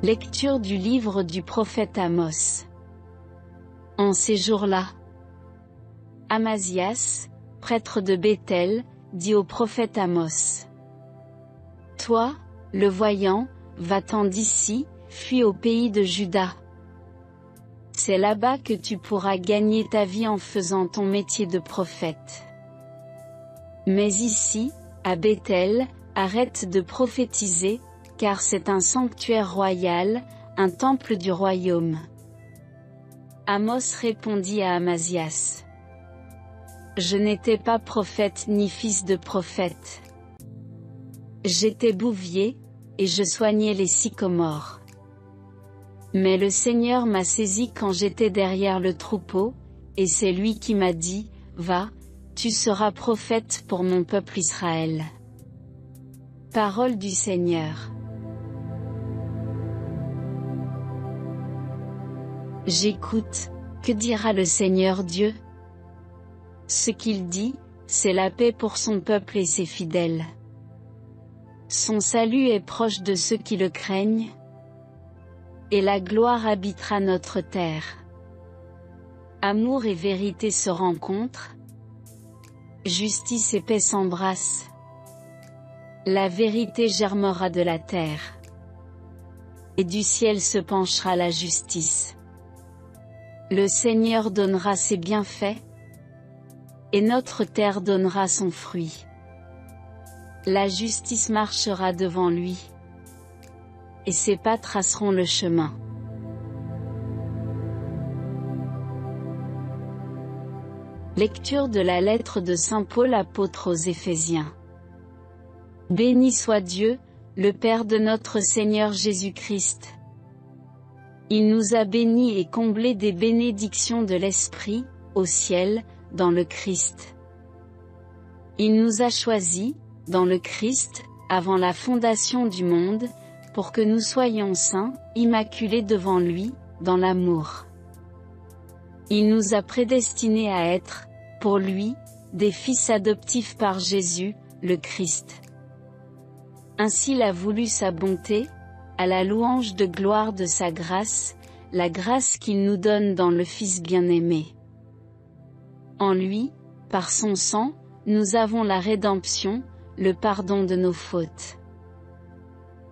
Lecture du livre du prophète Amos. En ces jours-là, Amazias, prêtre de Béthel, dit au prophète Amos: Toi, le voyant, va-t'en d'ici, fuis au pays de Juda. C'est là-bas que tu pourras gagner ta vie en faisant ton métier de prophète. Mais ici, à Béthel, arrête de prophétiser, car c'est un sanctuaire royal, un temple du royaume. Amos répondit à Amazias: Je n'étais pas prophète ni fils de prophète. J'étais bouvier, et je soignais les sycomores. Mais le Seigneur m'a saisi quand j'étais derrière le troupeau, et c'est lui qui m'a dit: Va, tu seras prophète pour mon peuple Israël. Parole du Seigneur. J'écoute, que dira le Seigneur Dieu? Ce qu'il dit, c'est la paix pour son peuple et ses fidèles. Son salut est proche de ceux qui le craignent, et la gloire habitera notre terre. Amour et vérité se rencontrent, justice et paix s'embrassent. La vérité germera de la terre, et du ciel se penchera la justice. Le Seigneur donnera ses bienfaits, et notre terre donnera son fruit. La justice marchera devant lui, et ses pas traceront le chemin. Lecture de la lettre de saint Paul apôtre aux Éphésiens. Béni soit Dieu, le Père de notre Seigneur Jésus-Christ. Il nous a bénis et comblés des bénédictions de l'Esprit, au ciel, dans le Christ. Il nous a choisis, dans le Christ, avant la fondation du monde, pour que nous soyons saints, immaculés devant lui, dans l'amour. Il nous a prédestinés à être, pour lui, des fils adoptifs par Jésus, le Christ. Ainsi il a voulu sa bonté, à la louange de gloire de sa grâce, la grâce qu'il nous donne dans le Fils bien-aimé. En lui, par son sang, nous avons la rédemption, le pardon de nos fautes.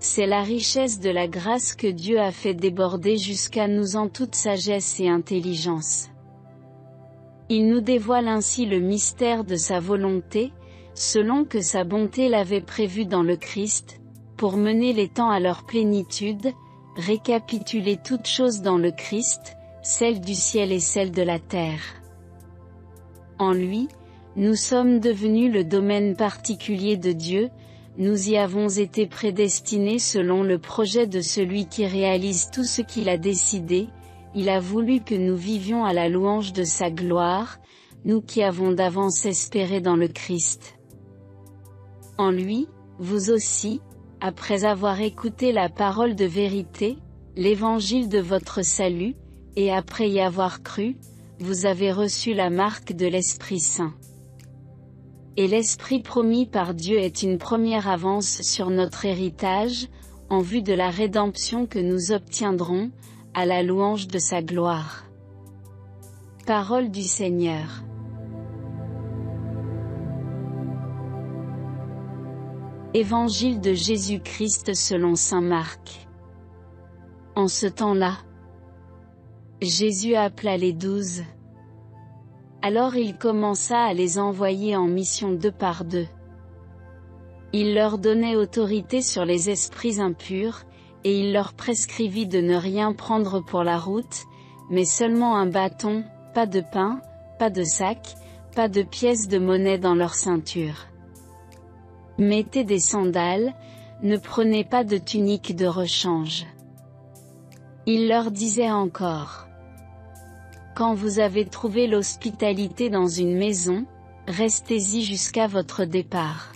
C'est la richesse de la grâce que Dieu a fait déborder jusqu'à nous en toute sagesse et intelligence. Il nous dévoile ainsi le mystère de sa volonté, selon que sa bonté l'avait prévu dans le Christ, pour mener les temps à leur plénitude, récapituler toutes choses dans le Christ, celles du ciel et celles de la terre. En lui, nous sommes devenus le domaine particulier de Dieu, nous y avons été prédestinés selon le projet de celui qui réalise tout ce qu'il a décidé. Il a voulu que nous vivions à la louange de sa gloire, nous qui avons d'avance espéré dans le Christ. En lui, vous aussi, après avoir écouté la parole de vérité, l'évangile de votre salut, et après y avoir cru, vous avez reçu la marque de l'Esprit Saint. Et l'Esprit promis par Dieu est une première avance sur notre héritage, en vue de la rédemption que nous obtiendrons, à la louange de sa gloire. Parole du Seigneur. Évangile de Jésus-Christ selon saint Marc. En ce temps-là, Jésus appela les 12. Alors il commença à les envoyer en mission 2 par 2. Il leur donnait autorité sur les esprits impurs, et il leur prescrivit de ne rien prendre pour la route, mais seulement un bâton, pas de pain, pas de sac, pas de pièces de monnaie dans leur ceinture. Mettez des sandales, ne prenez pas de tunique de rechange. Il leur disait encore: Quand vous avez trouvé l'hospitalité dans une maison, restez-y jusqu'à votre départ.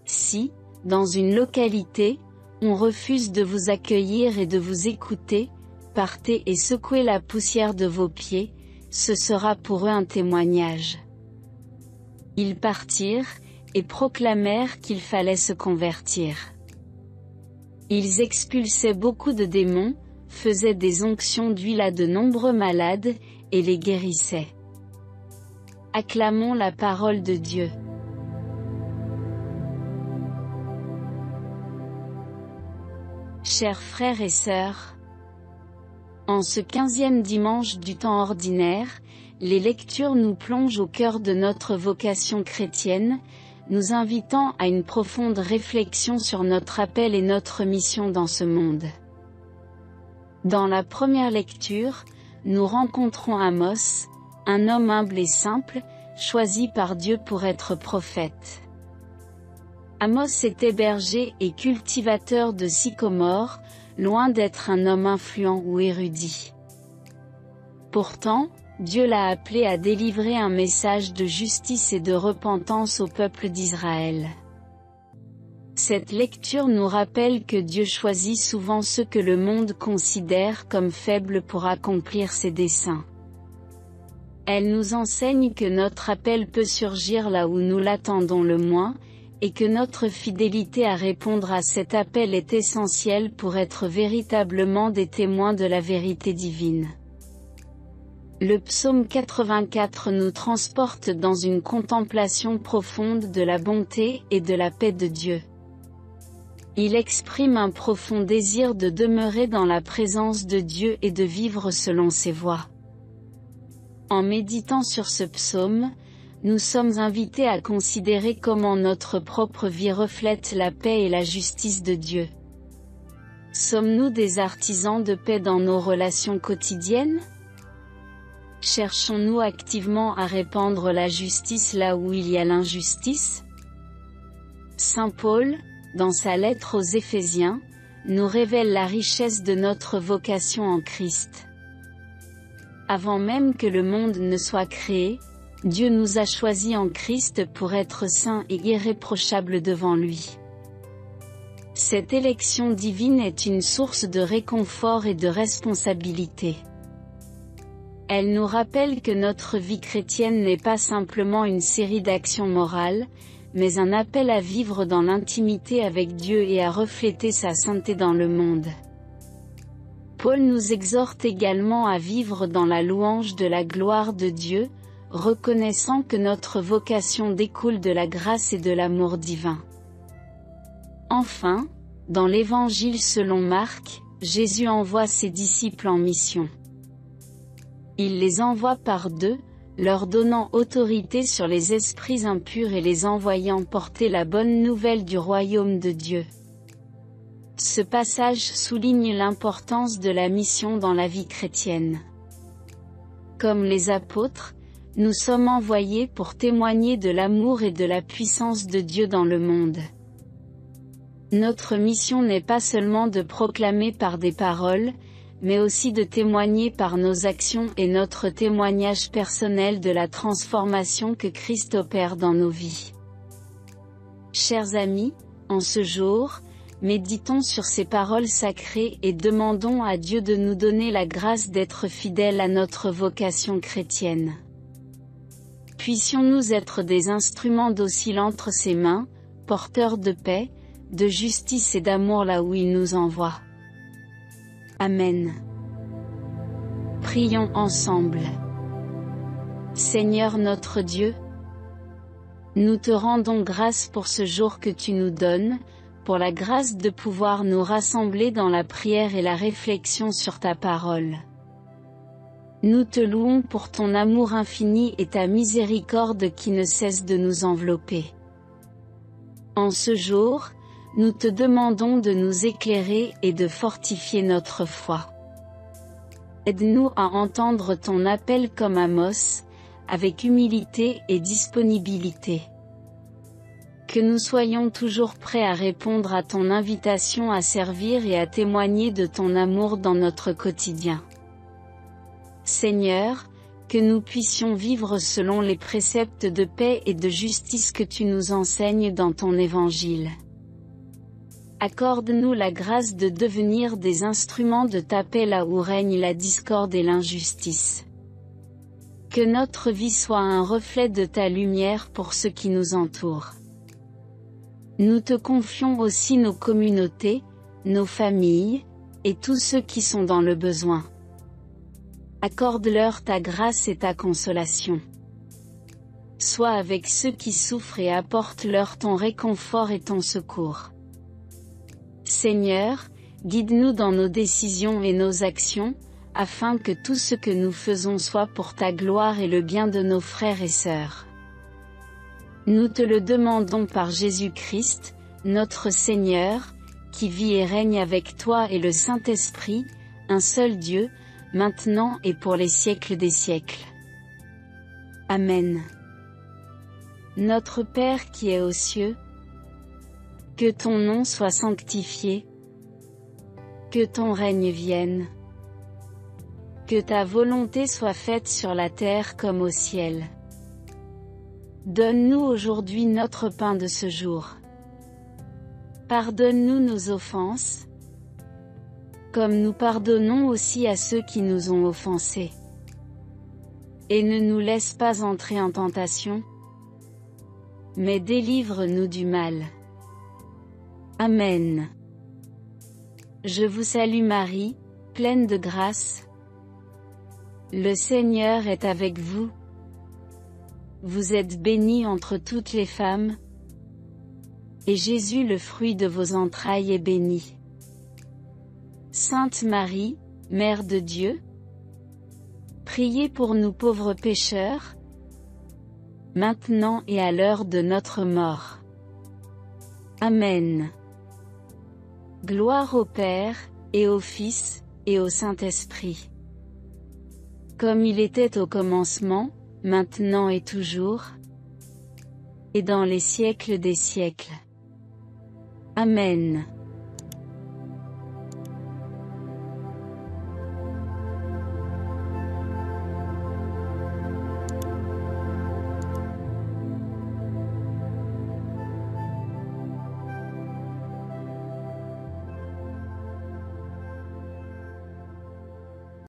Si, dans une localité, on refuse de vous accueillir et de vous écouter, partez et secouez la poussière de vos pieds, ce sera pour eux un témoignage. Ils partirent, et proclamèrent qu'il fallait se convertir. Ils expulsaient beaucoup de démons, faisaient des onctions d'huile à de nombreux malades, et les guérissaient. Acclamons la parole de Dieu. Chers frères et sœurs, en ce 15e dimanche du temps ordinaire, les lectures nous plongent au cœur de notre vocation chrétienne, nous invitant à une profonde réflexion sur notre appel et notre mission dans ce monde. Dans la première lecture, nous rencontrons Amos, un homme humble et simple, choisi par Dieu pour être prophète. Amos était berger et cultivateur de sycomores, loin d'être un homme influent ou érudit. Pourtant, Dieu l'a appelé à délivrer un message de justice et de repentance au peuple d'Israël. Cette lecture nous rappelle que Dieu choisit souvent ceux que le monde considère comme faibles pour accomplir ses desseins. Elle nous enseigne que notre appel peut surgir là où nous l'attendons le moins, et que notre fidélité à répondre à cet appel est essentielle pour être véritablement des témoins de la vérité divine. Le psaume 84 nous transporte dans une contemplation profonde de la bonté et de la paix de Dieu. Il exprime un profond désir de demeurer dans la présence de Dieu et de vivre selon ses voies. En méditant sur ce psaume, nous sommes invités à considérer comment notre propre vie reflète la paix et la justice de Dieu. Sommes-nous des artisans de paix dans nos relations quotidiennes? Cherchons-nous activement à répandre la justice là où il y a l'injustice? Saint Paul, dans sa lettre aux Éphésiens, nous révèle la richesse de notre vocation en Christ. Avant même que le monde ne soit créé, Dieu nous a choisis en Christ pour être saints et irréprochables devant lui. Cette élection divine est une source de réconfort et de responsabilité. Elle nous rappelle que notre vie chrétienne n'est pas simplement une série d'actions morales, mais un appel à vivre dans l'intimité avec Dieu et à refléter sa sainteté dans le monde. Paul nous exhorte également à vivre dans la louange de la gloire de Dieu, reconnaissant que notre vocation découle de la grâce et de l'amour divin. Enfin, dans l'Évangile selon Marc, Jésus envoie ses disciples en mission. Il les envoie par deux, leur donnant autorité sur les esprits impurs et les envoyant porter la bonne nouvelle du royaume de Dieu. Ce passage souligne l'importance de la mission dans la vie chrétienne. Comme les apôtres, nous sommes envoyés pour témoigner de l'amour et de la puissance de Dieu dans le monde. Notre mission n'est pas seulement de proclamer par des paroles, mais aussi de témoigner par nos actions et notre témoignage personnel de la transformation que Christ opère dans nos vies. Chers amis, en ce jour, méditons sur ces paroles sacrées et demandons à Dieu de nous donner la grâce d'être fidèles à notre vocation chrétienne. Puissions-nous être des instruments dociles entre ses mains, porteurs de paix, de justice et d'amour là où il nous envoie. Amen. Prions ensemble. Seigneur notre Dieu, nous te rendons grâce pour ce jour que tu nous donnes, pour la grâce de pouvoir nous rassembler dans la prière et la réflexion sur ta parole. Nous te louons pour ton amour infini et ta miséricorde qui ne cesse de nous envelopper. En ce jour, nous te demandons de nous éclairer et de fortifier notre foi. Aide-nous à entendre ton appel comme Amos, avec humilité et disponibilité. Que nous soyons toujours prêts à répondre à ton invitation à servir et à témoigner de ton amour dans notre quotidien. Seigneur, que nous puissions vivre selon les préceptes de paix et de justice que tu nous enseignes dans ton évangile. Accorde-nous la grâce de devenir des instruments de ta paix là où règne la discorde et l'injustice. Que notre vie soit un reflet de ta lumière pour ceux qui nous entourent. Nous te confions aussi nos communautés, nos familles, et tous ceux qui sont dans le besoin. Accorde-leur ta grâce et ta consolation. Sois avec ceux qui souffrent et apporte-leur ton réconfort et ton secours. Seigneur, guide-nous dans nos décisions et nos actions, afin que tout ce que nous faisons soit pour ta gloire et le bien de nos frères et sœurs. Nous te le demandons par Jésus-Christ, notre Seigneur, qui vit et règne avec toi et le Saint-Esprit, un seul Dieu, maintenant et pour les siècles des siècles. Amen. Notre Père qui es aux cieux, que ton nom soit sanctifié, que ton règne vienne, que ta volonté soit faite sur la terre comme au ciel. Donne-nous aujourd'hui notre pain de ce jour. Pardonne-nous nos offenses, comme nous pardonnons aussi à ceux qui nous ont offensés. Et ne nous laisse pas entrer en tentation, mais délivre-nous du mal. Amen. Je vous salue Marie, pleine de grâce. Le Seigneur est avec vous. Vous êtes bénie entre toutes les femmes, et Jésus, le fruit de vos entrailles, est béni. Sainte Marie, Mère de Dieu, priez pour nous pauvres pécheurs, maintenant et à l'heure de notre mort. Amen. Gloire au Père, et au Fils, et au Saint-Esprit. Comme il était au commencement, maintenant et toujours, et dans les siècles des siècles. Amen.